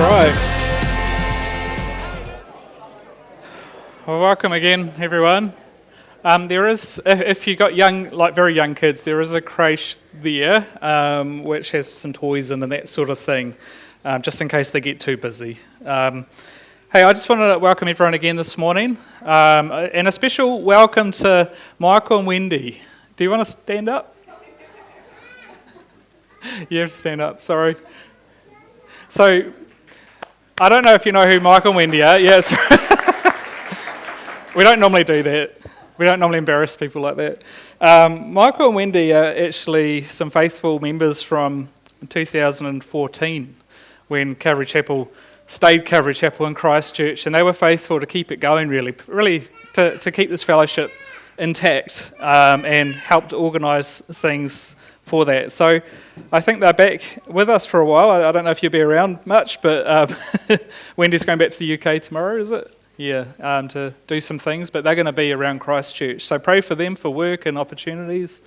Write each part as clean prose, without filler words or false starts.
right. Well, welcome again, everyone. There is, if you got young, like very young kids, there is a creche there, which has some toys in and that sort of thing, just in case they get too busy. Hey, I just wanted to welcome everyone again this morning, and a special welcome to Michael and Wendy. Do you want to stand up? You have to stand up, sorry. So, I don't know if you know who Michael and Wendy are. Yes. We don't normally do that. We don't normally embarrass people like that. Michael and Wendy are actually some faithful members from 2014 when Calvary Chapel stayed Calvary Chapel in Christchurch, and they were faithful to keep it going, really to keep this fellowship intact, and helped organise things for that. So I think they're back with us for a while. I don't know if you'll be around much, but Wendy's going back to the UK tomorrow, is it? Yeah, to do some things, but they're going to be around Christchurch. So pray for them for work and opportunities,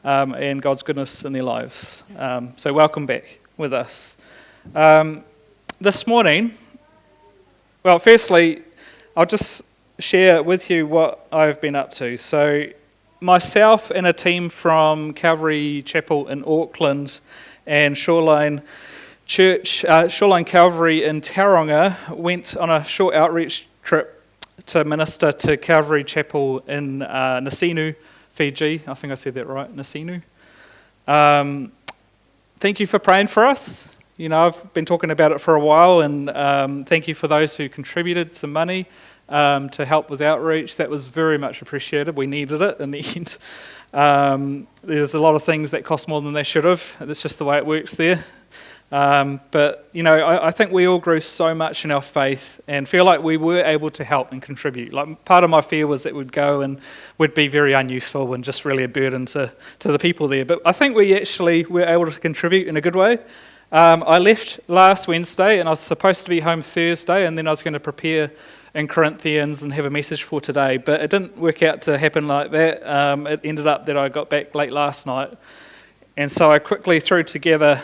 and God's goodness in their lives. So welcome back with us. This morning, well, firstly, I'll just share with you what I've been up to. So myself and a team from Calvary Chapel in Auckland and Shoreline Church, Shoreline Calvary in Tauranga, went on a short outreach trip to minister to Calvary Chapel in Nasinu, Fiji. I think I said that right, Nasinu. Thank you for praying for us. You know, I've been talking about it for a while, and thank you for those who contributed some money to help with outreach. That was very much appreciated. We needed it in the end. There's a lot of things that cost more than they should have. That's just the way it works there. But, you know, I think we all grew so much in our faith and feel like we were able to help and contribute. Like, part of my fear was that we'd go and would be very unuseful and just really a burden to the people there. But I think we actually were able to contribute in a good way. I left last Wednesday and I was supposed to be home Thursday, and then I was going to prepare in Corinthians and have a message for today. But it didn't work out to happen like that. It ended up that I got back late last night. And so I quickly threw together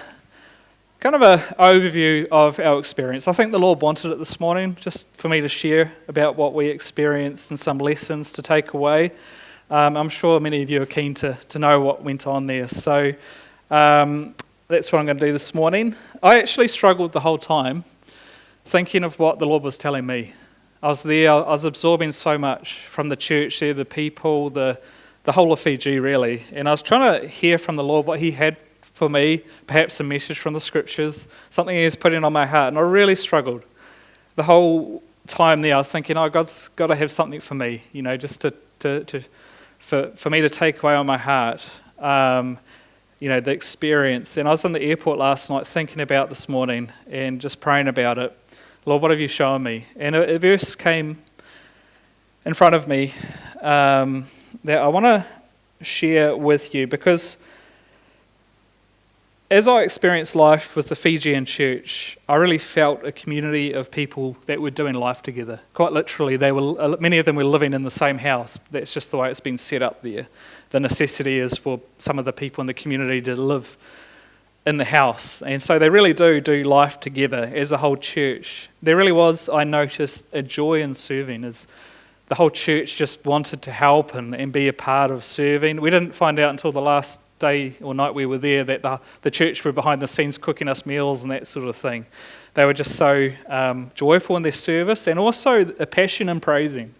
kind of an overview of our experience. I think the Lord wanted it this morning, just for me to share about what we experienced and some lessons to take away. I'm sure many of you are keen to know what went on there. So that's what I'm going to do this morning. I actually struggled the whole time thinking of what the Lord was telling me. I was there, I was absorbing so much from the church there, the people, the whole of Fiji really. And I was trying to hear from the Lord what He had for me, perhaps a message from the scriptures, something He was putting on my heart, and I really struggled. The whole time there I was thinking, oh, God's got to have something for me, you know, just for me to take away on my heart, you know, the experience. And I was in the airport last night thinking about this morning and just praying about it. Lord, what have you shown me? And a verse came in front of me that I want to share with you, because as I experienced life with the Fijian church, I really felt a community of people that were doing life together. Quite literally, many of them were living in the same house. That's just the way it's been set up there. The necessity is for some of the people in the community to live in the house. And so they really do life together as a whole church. There really was, I noticed, a joy in serving, as the whole church just wanted to help and be a part of serving. We didn't find out until the last day or night we were there that the church were behind the scenes cooking us meals and that sort of thing. They were just so joyful in their service, and also a passion in praising.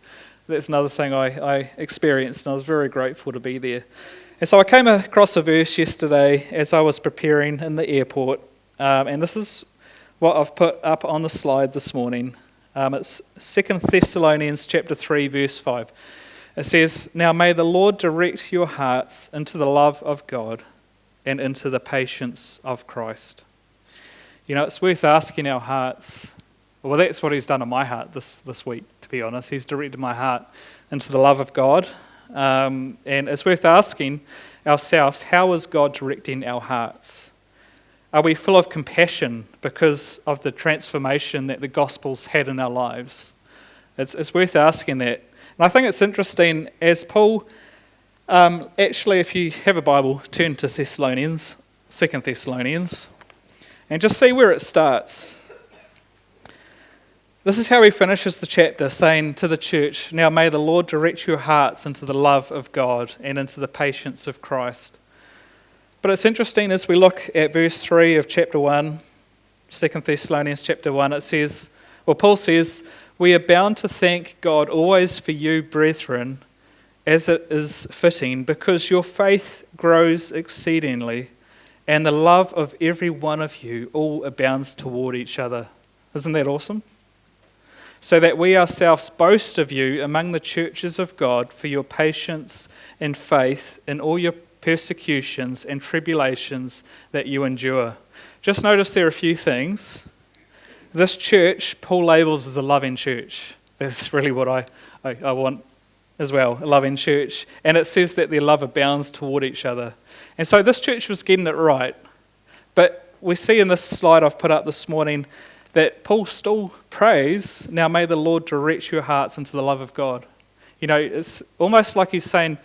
That's another thing I experienced, and I was very grateful to be there. And so I came across a verse yesterday as I was preparing in the airport, and this is what I've put up on the slide this morning. It's 2 Thessalonians chapter 3, verse 5. It says, "Now may the Lord direct your hearts into the love of God and into the patience of Christ." You know, it's worth asking our hearts. Well, that's what He's done in my heart this week, to be honest. He's directed my heart into the love of God. And it's worth asking ourselves, how is God directing our hearts? Are we full of compassion because of the transformation that the Gospel's had in our lives? It's worth asking that. And I think it's interesting, as Paul, actually, if you have a Bible, turn to Thessalonians, 2 Thessalonians, and just see where it starts. This is how he finishes the chapter, saying to the church, "Now may the Lord direct your hearts into the love of God and into the patience of Christ." But it's interesting as we look at verse 3 of chapter 1, 2 Thessalonians chapter 1, it says, Paul says, "We are bound to thank God always for you, brethren, as it is fitting, because your faith grows exceedingly, and the love of every one of you all abounds toward each other." Isn't that awesome? "So that we ourselves boast of you among the churches of God for your patience and faith in all your persecutions and tribulations that you endure." Just notice there are a few things. This church, Paul labels as a loving church. That's really what I want as well, a loving church. And it says that their love abounds toward each other. And so this church was getting it right. But we see in this slide I've put up this morning that Paul still prays, "Now may the Lord direct your hearts into the love of God." You know, it's almost like he's saying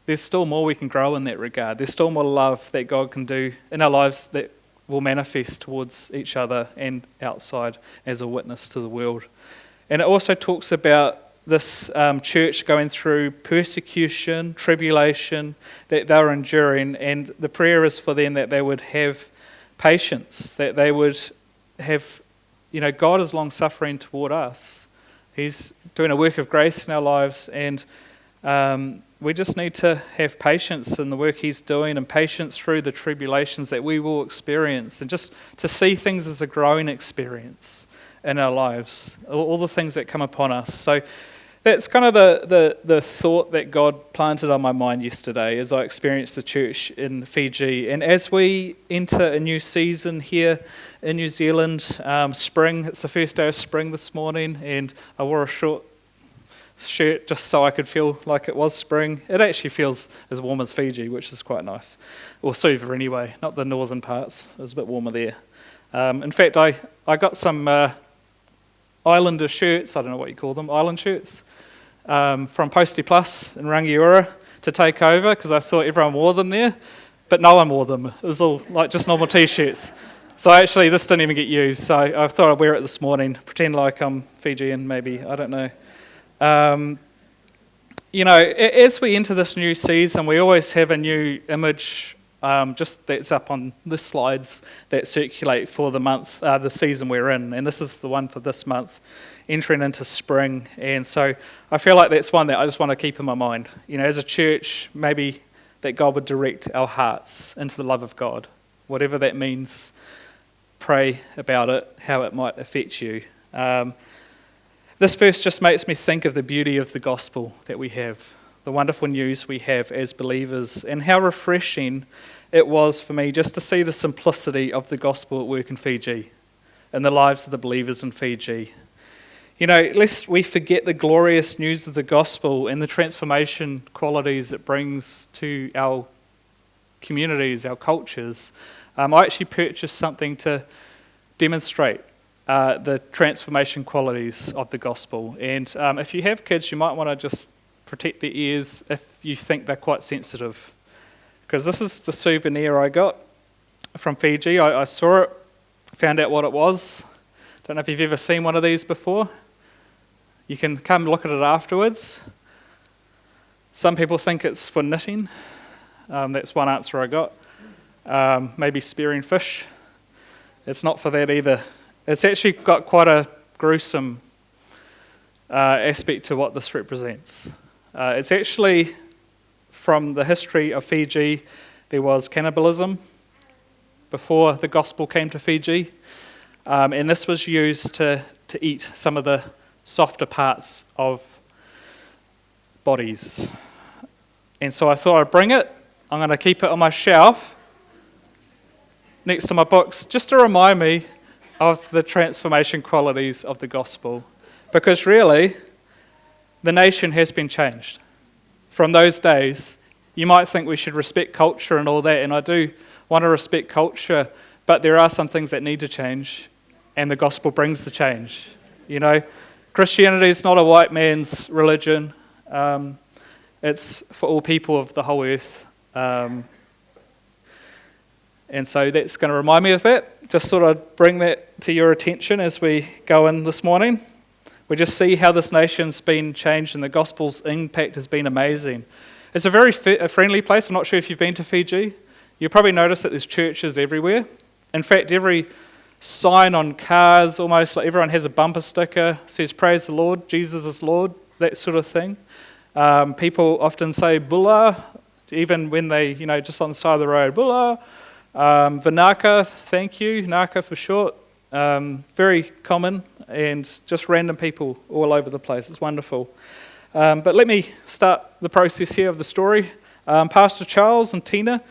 there's still more we can grow in that regard. There's still more love that God can do in our lives that will manifest towards each other and outside as a witness to the world. And it also talks about this church going through persecution, tribulation that they were enduring, and the prayer is for them that they would have patience, that they would have, God is long-suffering toward us. He's doing a work of grace in our lives, and we just need to have patience in the work he's doing and patience through the tribulations that we will experience, and just to see things as a growing experience in our lives, all the things that come upon us. So that's kind of the thought that God planted on my mind yesterday as I experienced the church in Fiji. And as we enter a new season here in New Zealand, spring, it's the first day of spring this morning, and I wore a short shirt just so I could feel like it was spring. It actually feels as warm as Fiji, which is quite nice. Or Suva anyway, not the northern parts. It was a bit warmer there. In fact, I got some Islander shirts, I don't know what you call them, island shirts, from Posty Plus in Rangiora to take over because I thought everyone wore them there, but no one wore them. It was all like just normal t-shirts. So actually this didn't even get used, so I thought I'd wear it this morning, pretend like I'm Fijian maybe, I don't know. As we enter this new season, we always have a new image just that's up on the slides that circulate for the month, the season we're in, and this is the one for this month, entering into spring. And so I feel like that's one that I just want to keep in my mind. As a church, maybe that God would direct our hearts into the love of God, whatever that means. Pray about it, how it might affect you. This verse just makes me think of the beauty of the gospel that we have, the wonderful news we have as believers, and how refreshing it was for me just to see the simplicity of the gospel at work in Fiji and the lives of the believers in Fiji. Lest we forget the glorious news of the gospel and the transformation qualities it brings to our communities, our cultures. I actually purchased something to demonstrate the transformation qualities of the gospel. And if you have kids, you might want to just protect their ears if you think they're quite sensitive. Because this is the souvenir I got from Fiji. I saw it, found out what it was. Don't know if you've ever seen one of these before. You can come look at it afterwards. Some people think it's for knitting. That's one answer I got. Maybe spearing fish. It's not for that either. It's actually got quite a gruesome aspect to what this represents. It's actually from the history of Fiji. There was cannibalism before the gospel came to Fiji, and this was used to eat some of the softer parts of bodies. And so I thought I'd bring it. I'm going to keep it on my shelf next to my books just to remind me of the transformation qualities of the gospel. Because really, the nation has been changed. From those days, you might think we should respect culture and all that, and I do want to respect culture, but there are some things that need to change, and the gospel brings the change. Christianity is not a white man's religion. It's for all people of the whole earth. And so that's going to remind me of that. Just thought I'd bring that to your attention as we go in this morning. we just see how this nation's been changed and the gospel's impact has been amazing. It's a very friendly place. I'm not sure if you've been to Fiji. You'll probably notice that there's churches everywhere. In fact, every sign on cars, almost like everyone has a bumper sticker, says praise the Lord, Jesus is Lord, that sort of thing. People often say Bula, even when they, just on the side of the road, Bula. Vinaka, thank you, Naka for short. Very common, and just random people all over the place. It's wonderful. But let me start the process here of the story. Pastor Charles and Tina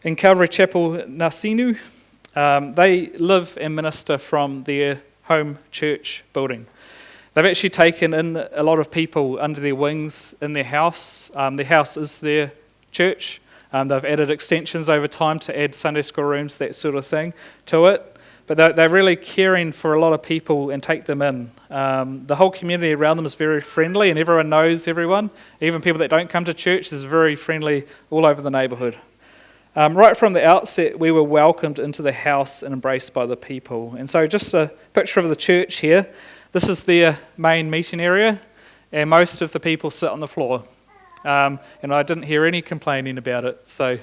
in Calvary Chapel, Nasinu, they live and minister from their home church building. They've actually taken in a lot of people under their wings in their house. Their house is their church. They've added extensions over time to add Sunday school rooms, that sort of thing, to it. But they're really caring for a lot of people and take them in. The whole community around them is very friendly, and everyone knows everyone. Even people that don't come to church is very friendly all over the neighbourhood. Right from the outset, we were welcomed into the house and embraced by the people. And so just a picture of the church here. This is their main meeting area, and most of the people sit on the floor. And I didn't hear any complaining about it, so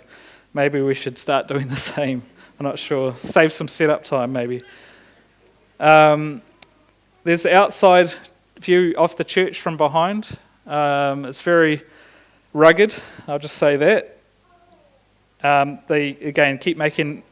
maybe we should start doing the same. I'm not sure. Save some setup time, maybe. There's the outside view of the church from behind. It's very rugged, I'll just say that. They, again, keep making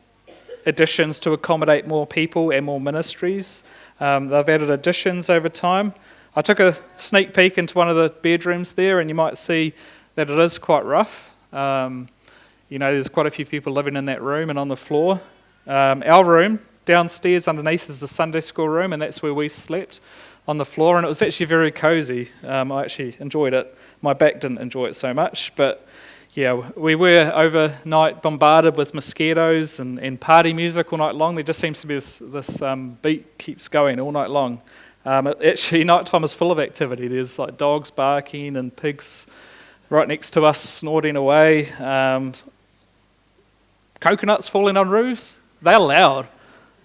additions to accommodate more people and more ministries. They've added additions over time. I took a sneak peek into one of the bedrooms there, and you might see that it is quite rough. There's quite a few people living in that room and on the floor. Our room, downstairs underneath, is the Sunday school room, and that's where we slept, on the floor, and it was actually very cosy. I actually enjoyed it. My back didn't enjoy it so much, but yeah, we were overnight bombarded with mosquitoes and party music all night long. There just seems to be this beat keeps going all night long. Actually, nighttime is full of activity. There's like dogs barking and pigs right next to us snorting away. Coconuts falling on roofs. They're loud.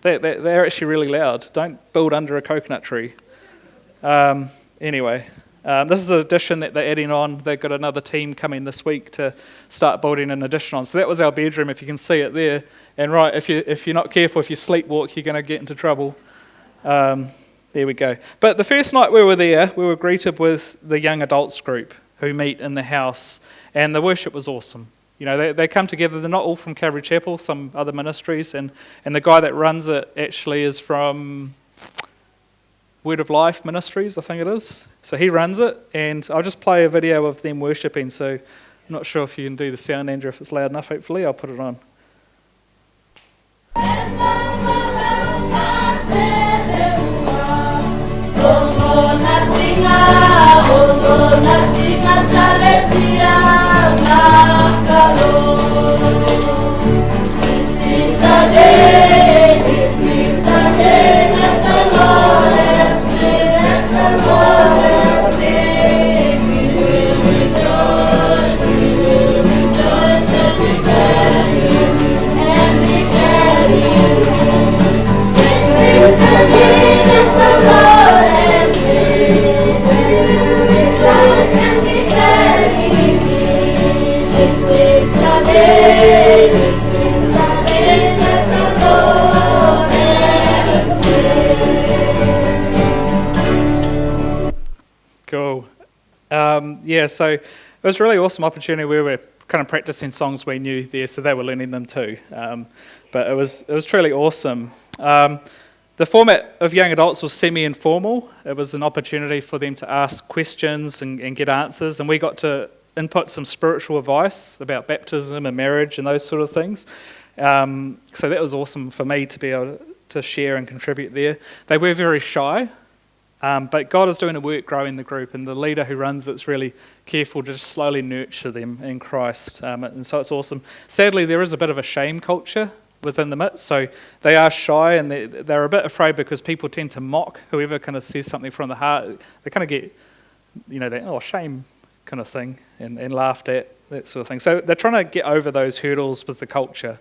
They're actually really loud. Don't build under a coconut tree. Anyway, this is an addition that they're adding on. They've got another team coming this week to start building an addition on. So that was our bedroom, if you can see it there. And right, if you're not careful, if you sleepwalk, you're going to get into trouble. There we go. But the first night we were there, we were greeted with the young adults group who meet in the house, and the worship was awesome. They come together. They're not all from Calvary Chapel, some other ministries, and the guy that runs it actually is from Word of Life Ministries, I think it is. So he runs it, and I'll just play a video of them worshipping. So I'm not sure if you can do the sound, Andrew, if it's loud enough. Hopefully, I'll put it on. Cool. So it was a really awesome opportunity where we're kind of practicing songs we knew there, so they were learning them too. But it was truly awesome. The format of Young Adults was semi-informal. It was an opportunity for them to ask questions and get answers, and we got to input some spiritual advice about baptism and marriage and those sort of things. So that was awesome for me to be able to share and contribute there. They were very shy, but God is doing a work growing the group, and the leader who runs it's really careful to just slowly nurture them in Christ, and so it's awesome. Sadly, there is a bit of a shame culture within the midst, so they are shy and they're a bit afraid because people tend to mock whoever kind of says something from the heart. They kind of get, that shame kind of thing and laughed at, that sort of thing. So they're trying to get over those hurdles with the culture.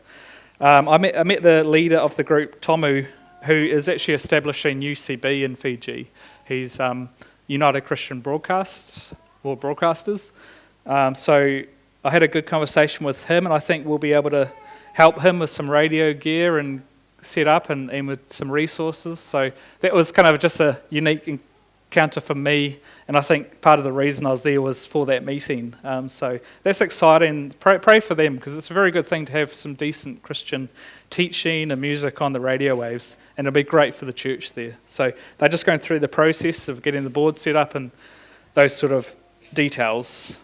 I met the leader of the group, Tomu, who is actually establishing UCB in Fiji. He's United Christian Broadcasters. So I had a good conversation with him, and I think we'll be able to help him with some radio gear and set up and with some resources. So that was kind of just a unique encounter for me, and I think part of the reason I was there was for that meeting. So that's exciting. Pray for them, because it's a very good thing to have some decent Christian teaching and music on the radio waves, and it'll be great for the church there. So they're just going through the process of getting the board set up and those sort of details.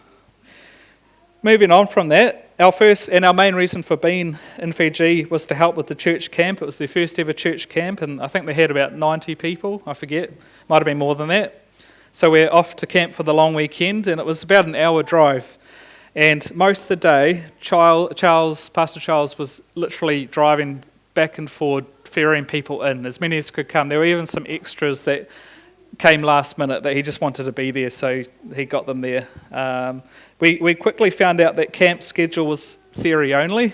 Moving on from that, our main reason for being in Fiji was to help with the church camp. It was their first ever church camp, and I think they had about 90 people, I forget, might have been more than that. So we're off to camp for the long weekend, and it was about an hour drive. And most of the day, Pastor Charles was literally driving back and forward, ferrying people in, as many as could come. There were even some extras that came last minute that he just wanted to be there, so he got them there. We quickly found out that camp schedule was theory only.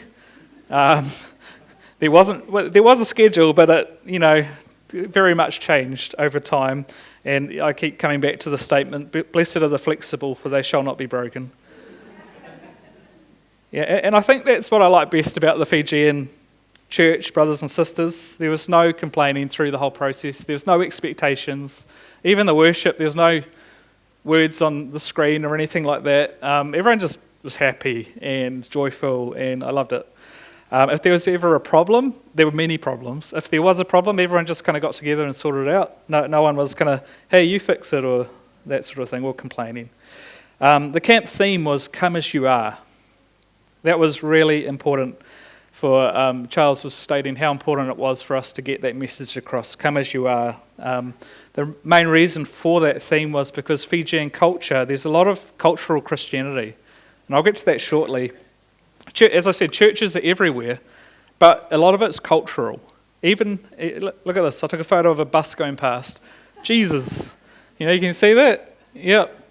There was a schedule, but it very much changed over time. And I keep coming back to the statement: "Blessed are the flexible, for they shall not be broken." Yeah, and I think that's what I like best about the Fijian church, brothers and sisters. There was no complaining through the whole process. There's no expectations. Even the worship, there's no words on the screen or anything like that. Everyone just was happy and joyful, and I loved it. If there was ever a problem, there were many problems. If there was a problem, everyone just kind of got together and sorted it out. No one was kind of, hey, you fix it, or that sort of thing, or complaining. The camp theme was "Come as you are." That was really important. For Charles was stating how important it was for us to get that message across, come as you are. The main reason for that theme was because Fijian culture, there's a lot of cultural Christianity, and I'll get to that shortly. As I said, churches are everywhere, but a lot of it's cultural. Even, look at this, I took a photo of a bus going past. Jesus, you can see that? Yep,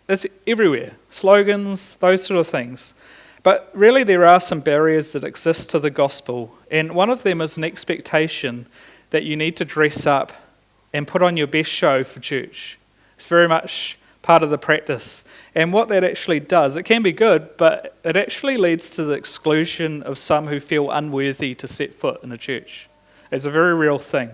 it's everywhere. Slogans, those sort of things. But really there are some barriers that exist to the gospel, and one of them is an expectation that you need to dress up and put on your best show for church. It's very much part of the practice. And what that actually does, it can be good, but it actually leads to the exclusion of some who feel unworthy to set foot in a church. It's a very real thing.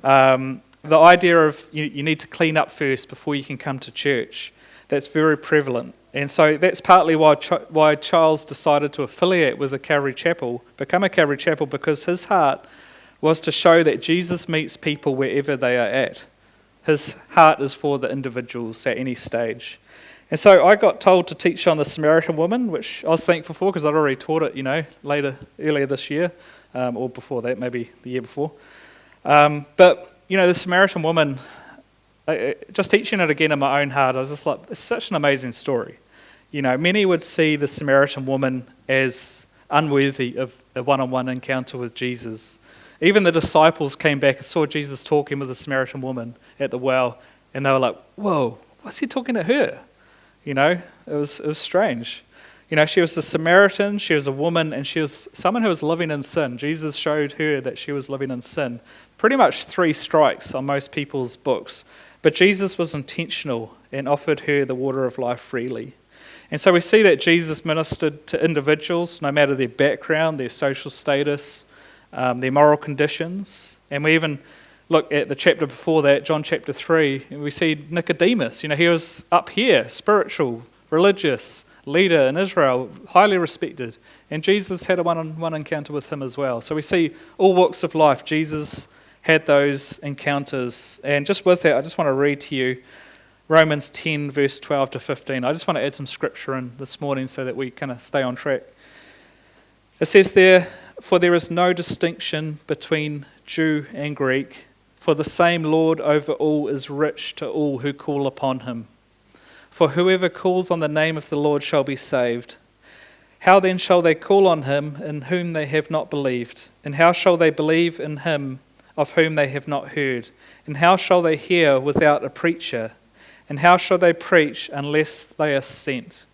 The idea of you need to clean up first before you can come to church, that's very prevalent. And so that's partly why Charles decided to affiliate with the Calvary Chapel, become a Calvary Chapel, because his heart was to show that Jesus meets people wherever they are at. His heart is for the individuals at any stage. And so I got told to teach on the Samaritan woman, which I was thankful for because I'd already taught it, earlier this year, or before that, maybe the year before. But the Samaritan woman, just teaching it again in my own heart, I was just like, it's such an amazing story. Many would see the Samaritan woman as unworthy of a one-on-one encounter with Jesus. Even the disciples came back and saw Jesus talking with the Samaritan woman at the well, and they were like, whoa, what's he talking to her? It was strange. She was a Samaritan, she was a woman, and she was someone who was living in sin. Jesus showed her that she was living in sin. Pretty much 3 strikes on most people's books. But Jesus was intentional and offered her the water of life freely. And so we see that Jesus ministered to individuals, no matter their background, their social status, their moral conditions. And we even look at the chapter before that, John chapter 3, and we see Nicodemus. He was up here, spiritual, religious leader in Israel, highly respected. And Jesus had a one-on-one encounter with him as well. So we see all walks of life, Jesus had those encounters. And just with that, I just want to read to you Romans 10, verse 12 to 15. I just want to add some scripture in this morning so that we kind of stay on track. It says there, "For there is no distinction between Jew and Greek, for the same Lord over all is rich to all who call upon him. For whoever calls on the name of the Lord shall be saved. How then shall they call on him in whom they have not believed? And how shall they believe in him of whom they have not heard? And how shall they hear without a preacher? And how shall they preach unless they are sent?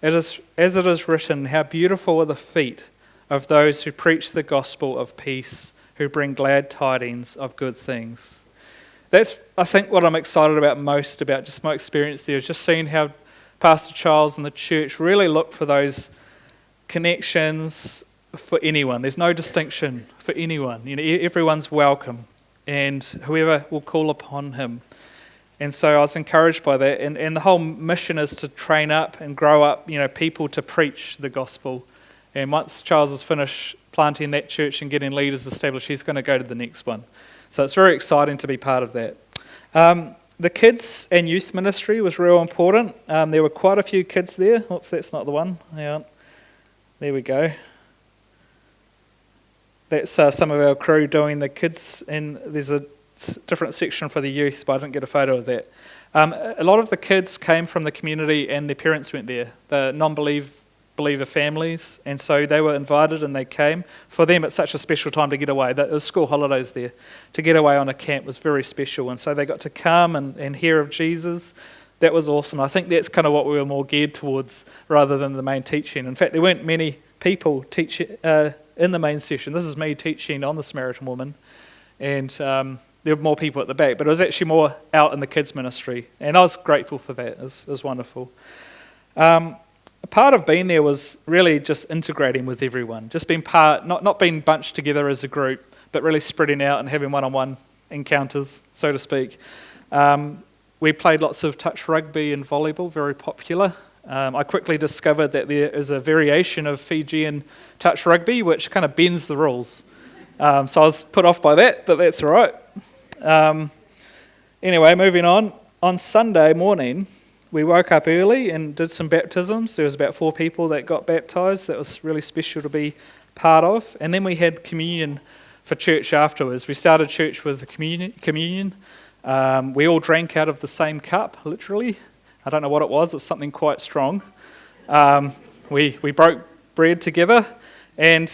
As it is written, how beautiful are the feet of those who preach the gospel of peace, who bring glad tidings of good things. That's, I think, what I'm excited about most about just my experience there, is just seeing how Pastor Charles and the church really look for those connections for anyone. There's no distinction for anyone. Everyone's welcome, and whoever will call upon him. And so I was encouraged by that. And the whole mission is to train up and grow up, people to preach the gospel. And once Charles has finished planting that church and getting leaders established, he's going to go to the next one. So it's very exciting to be part of that. The kids and youth ministry was real important. There were quite a few kids there. Oops, that's not the one. Hang on. There we go. That's some of our crew doing the kids, and there's a different section for the youth, but I didn't get a photo of that. A lot of the kids came from the community and their parents went there, the non-believer families, and so they were invited and they came. For them, it's such a special time to get away. It was school holidays there. To get away on a camp was very special, and so they got to come and hear of Jesus. That was awesome. I think that's kind of what we were more geared towards rather than the main teaching. In fact, there weren't many people in the main session. This is me teaching on the Samaritan woman, and there were more people at the back, but it was actually more out in the kids' ministry, and I was grateful for that. It was wonderful. A part of being there was really just integrating with everyone, just being part, not being bunched together as a group, but really spreading out and having one-on-one encounters, so to speak. We played lots of touch rugby and volleyball, very popular. I quickly discovered that there is a variation of Fijian touch rugby which kind of bends the rules. So I was put off by that, but that's all right. Anyway, moving on. On Sunday morning, we woke up early and did some baptisms. There was about 4 people that got baptised. That was really special to be part of. And then we had communion for church afterwards. We started church with the communion. We all drank out of the same cup, literally. I don't know what it was. It was something quite strong. We broke bread together. And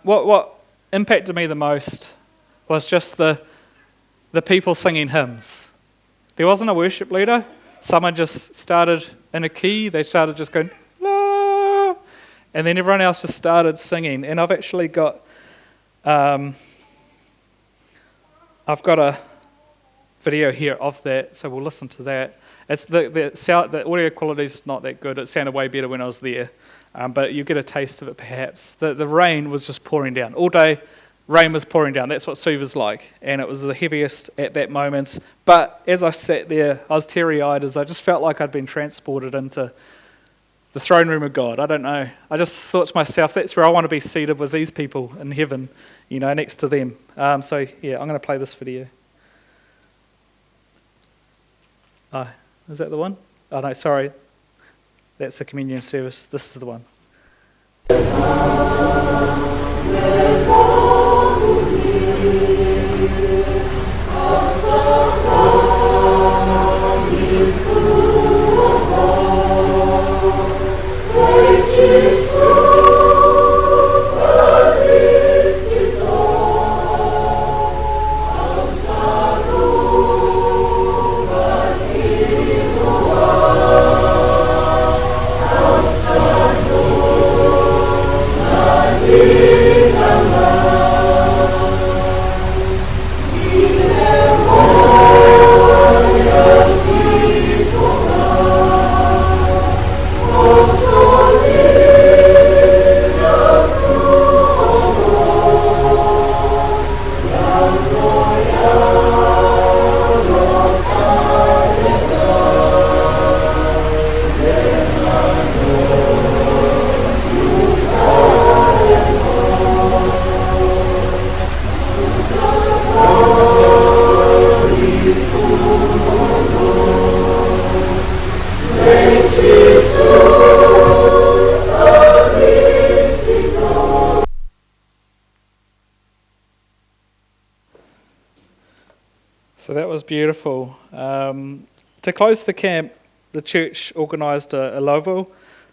what impacted me the most was just the people singing hymns. There wasn't a worship leader. Someone just started in a key. They started just going, la, and then everyone else just started singing. And I've actually got, I've got a video here of that, so we'll listen to that. It's the audio quality is not that good. It sounded way better when I was there, but you get a taste of it perhaps. The rain was just pouring down all day. Rain was pouring down. That's what Suva's like, and it was the heaviest at that moment. But as I sat there, I was teary-eyed as I just felt like I'd been transported into the throne room of God. I don't know. I just thought to myself, that's where I want to be seated with these people in heaven, next to them. So yeah, I'm going to play this video. Is that the one? Oh no, sorry. That's the communion service. This is the one. So that was beautiful. To close the camp, the church organised a lovo,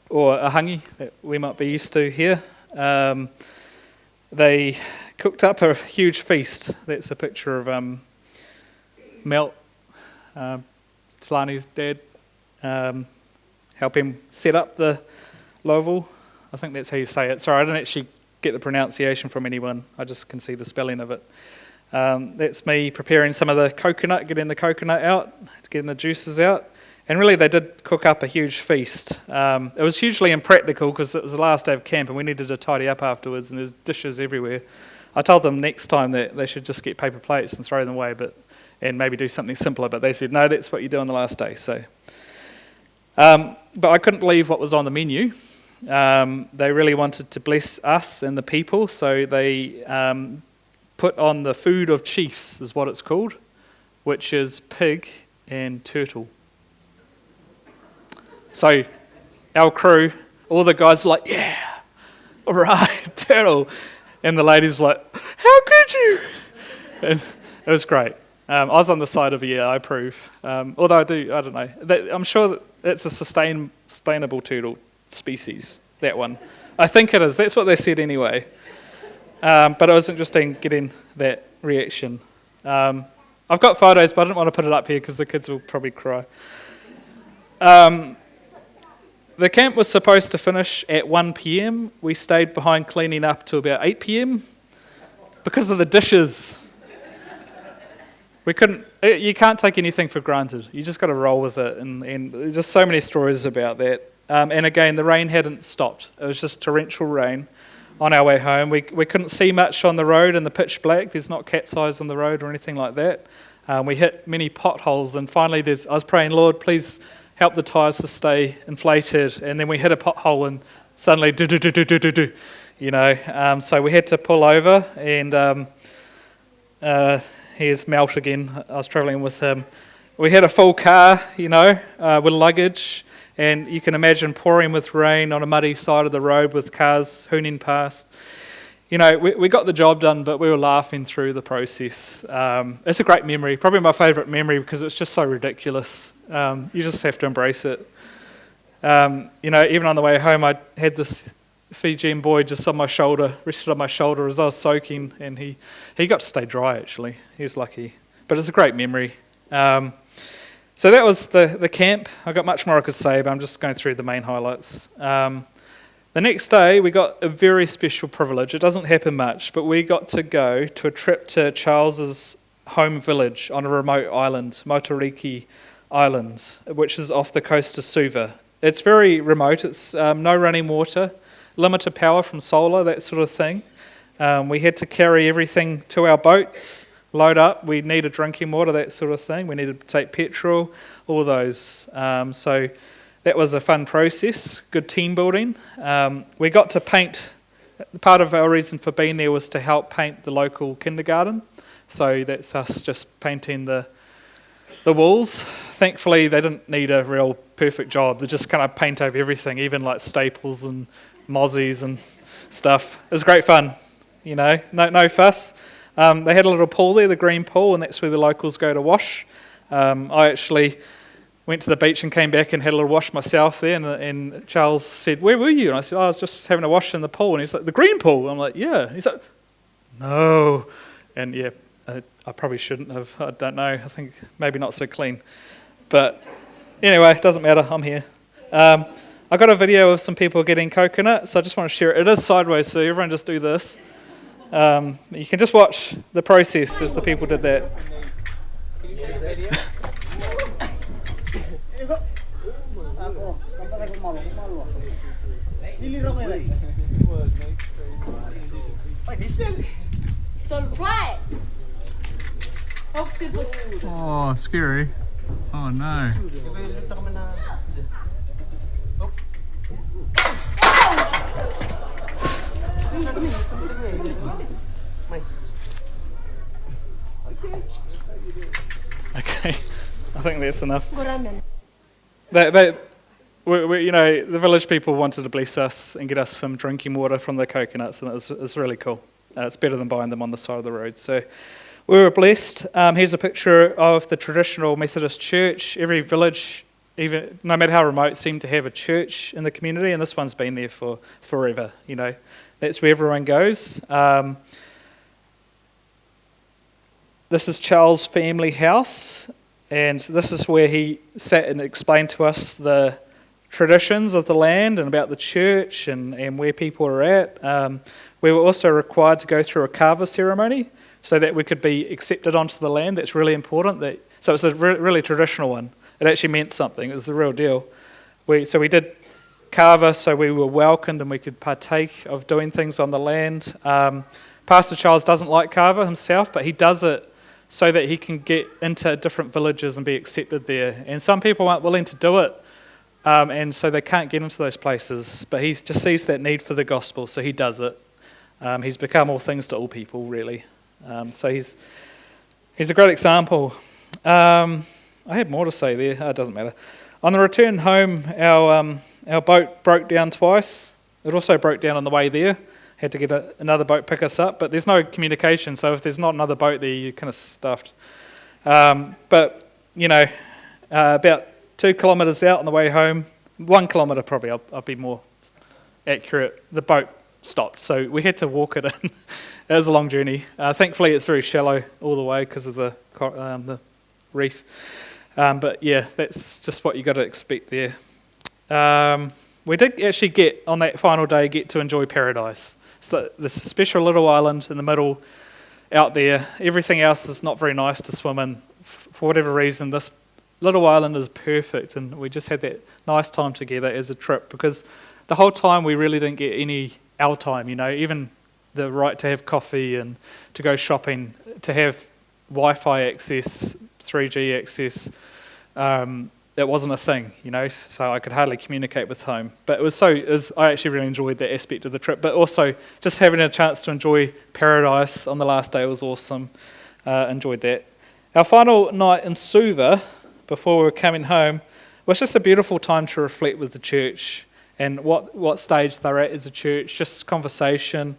or a hangi, that we might be used to here. They cooked up a huge feast. That's a picture of Melt, Talani's dad, help him set up the lovo. I think that's how you say it. Sorry, I didn't actually get the pronunciation from anyone. I just can see the spelling of it. That's me preparing some of the coconut, getting the coconut out, getting the juices out. And really they did cook up a huge feast. It was hugely impractical because it was the last day of camp and we needed to tidy up afterwards and there's dishes everywhere. I told them next time that they should just get paper plates and throw them away and maybe do something simpler, but they said, no, that's what you do on the last day. So, but I couldn't believe what was on the menu. They really wanted to bless us and the people, so they put on the food of chiefs, is what it's called, which is pig and turtle. So our crew, all the guys were like, yeah, all right, turtle. And the ladies were like, how could you? And it was great. I was on the side of, yeah, I approve. Although I don't know. I'm sure that it's a sustainable turtle species, that one. I think it is. That's what they said anyway. But it was interesting getting that reaction. I've got photos, but I didn't want to put it up here because the kids will probably cry. The camp was supposed to finish at 1 p.m. We stayed behind cleaning up to about 8 p.m. because of the dishes. You can't take anything for granted. You just got to roll with it. And there's just so many stories about that. And again, the rain hadn't stopped. It was just torrential rain on our way home. We couldn't see much on the road in the pitch black. There's not cat's eyes on the road or anything like that. We hit many potholes. And finally, I was praying, Lord, please help the tyres to stay inflated, and then we hit a pothole and suddenly so we had to pull over, and here's Melt again. I was travelling with him. We had a full car, with luggage, and you can imagine pouring with rain on a muddy side of the road with cars hooning past. We got the job done, but we were laughing through the process. It's a great memory, probably my favourite memory because it's just so ridiculous. You just have to embrace it. Even on the way home, I had this Fijian boy just on my shoulder, rested on my shoulder as I was soaking, and he got to stay dry, actually. He was lucky. But it's a great memory. So that was the camp. I've got much more I could say, but I'm just going through the main highlights. The next day, we got a very special privilege. It doesn't happen much, but we got to go to a trip to Charles's home village on a remote island, Motoriki Island, which is off the coast of Suva. It's very remote. It's no running water, limited power from solar, that sort of thing. We had to carry everything to our boats, load up. We needed drinking water, that sort of thing. We needed to take petrol, all those. So that was a fun process, good team building. We got to paint. Part of our reason for being there was to help paint the local kindergarten. So that's us just painting the walls. Thankfully, they didn't need a real perfect job. They just kind of paint over everything, even like staples and mozzies and stuff. It was great fun, no fuss. They had a little pool there, the green pool, and that's where the locals go to wash. I actually went to the beach and came back and had a little wash myself there, and Charles said, where were you? And I said, I was just having a wash in the pool. And he's like, the green pool? I'm like, yeah. He's like, no. And yeah, I probably shouldn't have. I don't know. I think maybe not so clean. But anyway, it doesn't matter. I'm here. I got a video of some people getting coconut, so I just want to share it. It is sideways, so everyone just do this. You can just watch the process as the people did that. Oh, scary. Oh no. Okay, I think that's enough. The village people wanted to bless us and get us some drinking water from the coconuts, and it's really cool. It's better than buying them on the side of the road. So we were blessed. Here's a picture of the traditional Methodist church. Every village, even no matter how remote, seemed to have a church in the community, and this one's been there for forever. That's where everyone goes. This is Charles' family house, and this is where he sat and explained to us the traditions of the land and about the church and where people are at. We were also required to go through a kava ceremony so that we could be accepted onto the land. That's really important. So it's a really traditional one. It actually meant something. It was the real deal. So we did kava, so we were welcomed and we could partake of doing things on the land. Pastor Charles doesn't like kava himself, but he does it so that he can get into different villages and be accepted there. And some people aren't willing to do it, and so they can't get into those places. But he just sees that need for the gospel, so he does it. He's become all things to all people, really. So he's a great example. I had more to say there. It doesn't matter. On the return home, our boat broke down twice. It also broke down on the way there. Had to get another boat pick us up, but there's no communication, so if there's not another boat there, you're kind of stuffed. But, about 2 kilometres out on the way home, 1 kilometre probably, I'll be more accurate, the boat stopped, so we had to walk it in. It was a long journey. Thankfully, it's very shallow all the way because of the reef. But yeah, that's just what you got to expect there. We did actually on that final day, to enjoy paradise. So this special little island in the middle out there. Everything else is not very nice to swim in. For whatever reason, this little island is perfect, and we just had that nice time together as a trip, because the whole time we really didn't get any our time, even the right to have coffee and to go shopping, to have Wi-Fi access, 3G access. It wasn't a thing, so I could hardly communicate with home. But I actually really enjoyed that aspect of the trip, but also just having a chance to enjoy paradise on the last day was awesome. Enjoyed that. Our final night in Suva, before we were coming home, was just a beautiful time to reflect with the church and what stage they're at as a church, just conversation.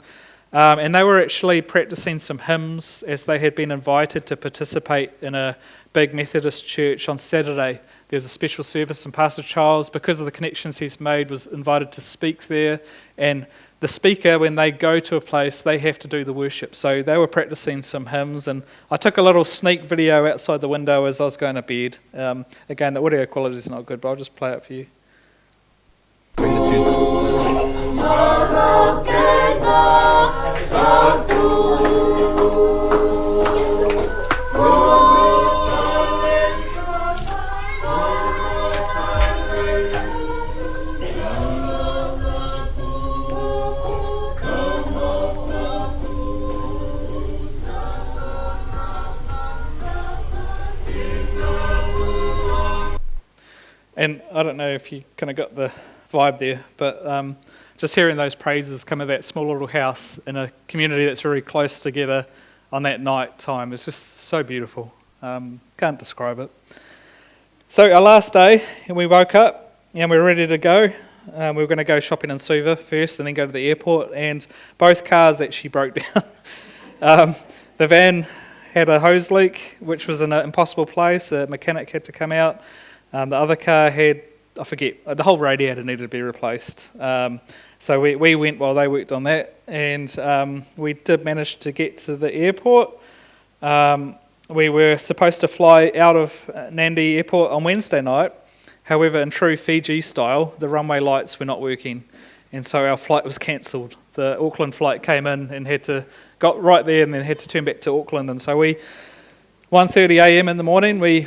And they were actually practicing some hymns as they had been invited to participate in a big Methodist church on Saturday. There's a special service, and Pastor Charles, because of the connections he's made, was invited to speak there. And the speaker, when they go to a place, they have to do the worship. So they were practicing some hymns, and I took a little sneak video outside the window as I was going to bed. Again, the audio quality is not good, but I'll just play it for you. And I don't know if you kind of got the vibe there, but just hearing those praises come out of that small little house in a community that's very close together on that night time is just so beautiful. Can't describe it. So our last day, and we woke up and we were ready to go. We were going to go shopping in Suva first and then go to the airport, and both cars actually broke down. The van had a hose leak, which was in an impossible place. A mechanic had to come out. The other car had, I forget, the whole radiator needed to be replaced. So we went while they worked on that, and we did manage to get to the airport. We were supposed to fly out of Nandi Airport on Wednesday night. However, in true Fiji style, the runway lights were not working, and so our flight was cancelled. The Auckland flight came in and got right there and then had to turn back to Auckland, and so 1:30 a.m. in the morning, we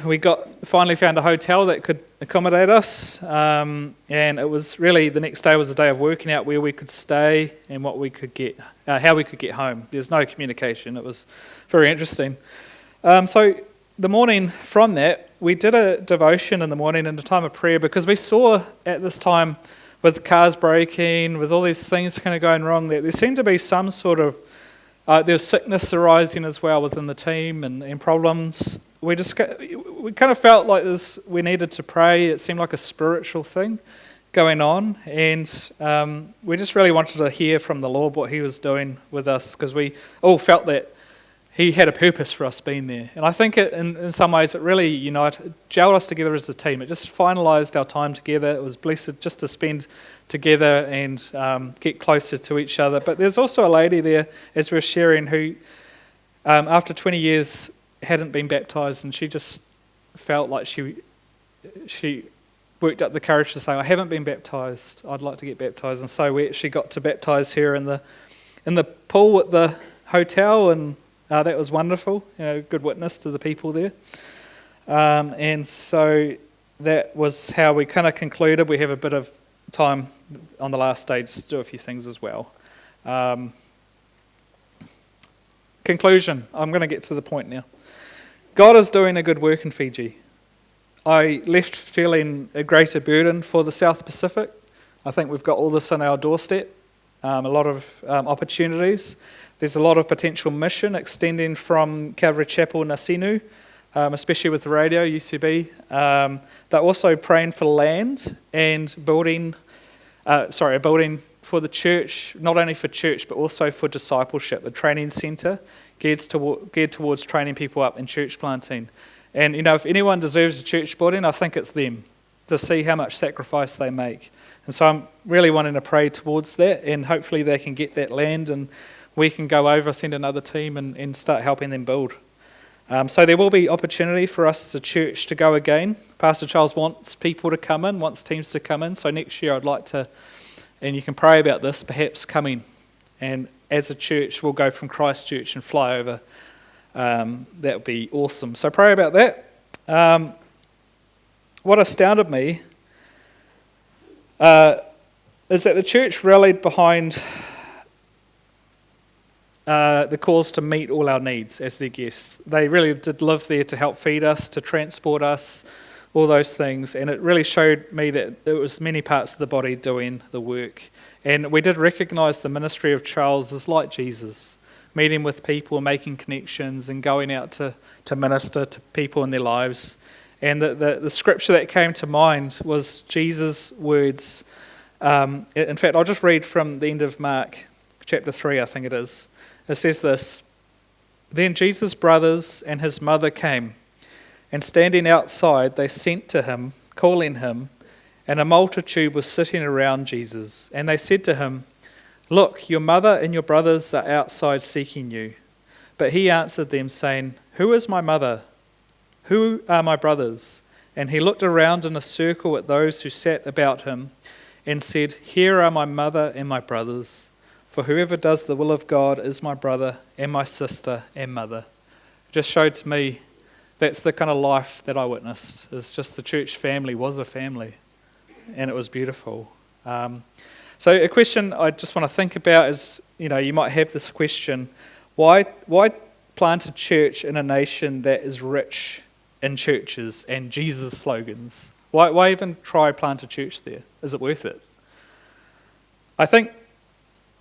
finally found a hotel that could accommodate us, and it was really, the next day was a day of working out where we could stay and what we could get, how we could get home. There's no communication. It was very interesting. So the morning from that, we did a devotion in the morning and a time of prayer, because we saw at this time, with cars breaking, with all these things kind of going wrong, that there seemed to be some sort of there was sickness arising as well within the team and problems. We kind of felt like we needed to pray. It seemed like a spiritual thing going on, and we just really wanted to hear from the Lord what He was doing with us, because we all felt that He had a purpose for us being there. And I think in some ways it really gelled us together as a team. It just finalised our time together. It was blessed just to spend together and get closer to each other. But there's also a lady there, as we were sharing, who after 20 years hadn't been baptised, and she just felt like she worked up the courage to say, I haven't been baptised, I'd like to get baptised. And so we actually got to baptise her in the pool at the hotel, and that was wonderful, good witness to the people there. And so that was how we kind of concluded. We have a bit of time on the last day to do a few things as well. Conclusion. I'm going to get to the point now. God is doing a good work in Fiji. I left feeling a greater burden for the South Pacific. I think we've got all this on our doorstep, a lot of opportunities. There's a lot of potential mission extending from Calvary Chapel Nasinu, especially with the radio, UCB. They're also praying for land and a building for the church, not only for church, but also for discipleship, a training centre geared towards training people up in church planting. And, if anyone deserves a church building, I think it's them, to see how much sacrifice they make. And so I'm really wanting to pray towards that, and hopefully they can get that land and we can go over, send another team and start helping them build. So there will be opportunity for us as a church to go again. Pastor Charles wants people to come in, wants teams to come in. So next year I'd like to, and you can pray about this, perhaps coming. And as a church, we'll go from Christchurch and fly over. That would be awesome. So pray about that. What astounded me is that the church rallied behind the cause to meet all our needs as their guests. They really did live there to help feed us, to transport us, all those things. And it really showed me that there was many parts of the body doing the work. And we did recognise the ministry of Charles as like Jesus, meeting with people, making connections and going out to minister to people in their lives. And the scripture that came to mind was Jesus' words. In fact, I'll just read from the end of Mark, chapter 3, I think it is. It says this: Then Jesus' brothers and his mother came, and standing outside they sent to him, calling him, and a multitude was sitting around Jesus. And they said to him, Look, your mother and your brothers are outside seeking you. But he answered them, saying, Who is my mother? Who are my brothers? And he looked around in a circle at those who sat about him and said, Here are my mother and my brothers. For whoever does the will of God is my brother and my sister and mother. It just showed to me that's the kind of life that I witnessed. It's just the church family was a family, and it was beautiful. So a question I just want to think about is, you might have this question, why plant a church in a nation that is rich in churches and Jesus slogans? Why even try plant a church there? Is it worth it? I think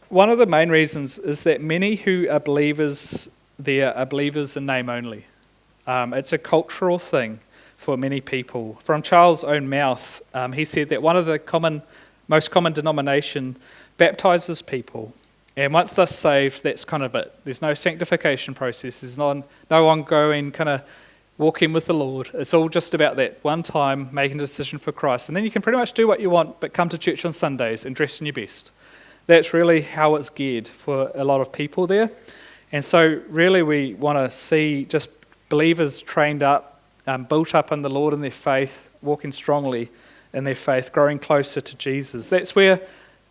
one of the main reasons is that many who are believers there are believers in name only. It's a cultural thing for many people. From Charles' own mouth, he said that one of the most common denomination baptizes people, and once they're saved, that's kind of it. There's no sanctification process. There's no ongoing kind of walking with the Lord. It's all just about that one time making a decision for Christ, and then you can pretty much do what you want, but come to church on Sundays and dress in your best. That's really how it's geared for a lot of people there. And so really we want to see just believers trained up, built up in the Lord in their faith, walking strongly in their faith, growing closer to Jesus. That's where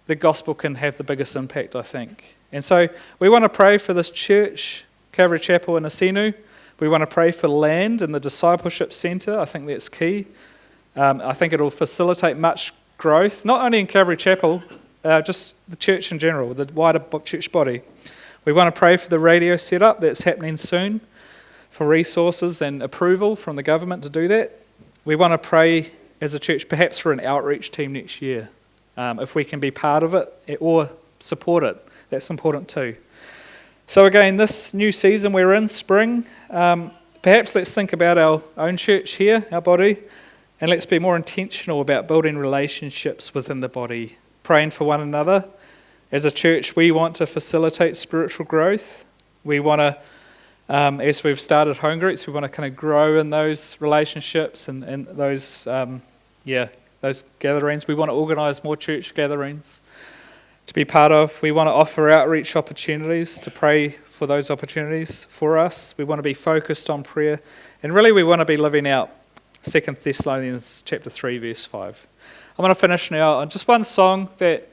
the gospel can have the biggest impact, I think. And so we want to pray for this church, Calvary Chapel in Asinu. We want to pray for land and the discipleship centre. I think that's key. I think it'll facilitate much growth, not only in Calvary Chapel, just the church in general, the wider church body. We want to pray for the radio setup that's happening soon, for resources and approval from the government to do that. We want to pray as a church perhaps for an outreach team next year. If we can be part of it or support it, that's important too. So again, this new season we're in, spring, perhaps let's think about our own church here, our body, and let's be more intentional about building relationships within the body, praying for one another. As a church, we want to facilitate spiritual growth. We want to, as we've started home groups, we want to kind of grow in those relationships and those, those gatherings. We want to organise more church gatherings to be part of. We want to offer outreach opportunities, to pray for those opportunities for us. We want to be focused on prayer. And really we want to be living out 2 Thessalonians chapter 3, verse 5. I'm going to finish now on just one song that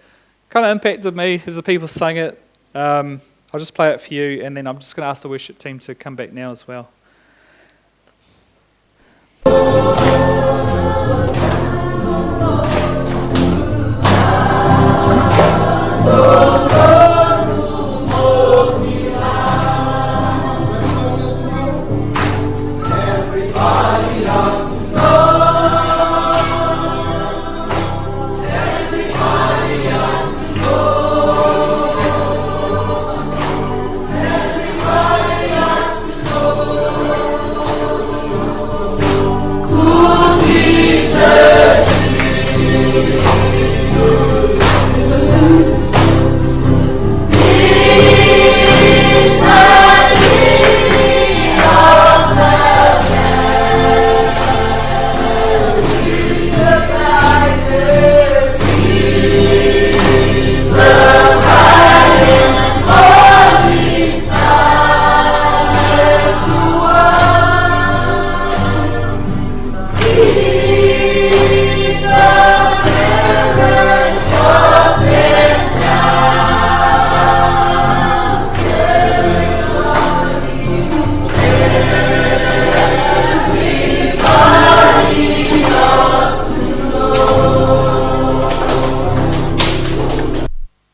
kind of impacted me as the people sang it. I'll just play it for you, and then I'm just going to ask the worship team to come back now as well.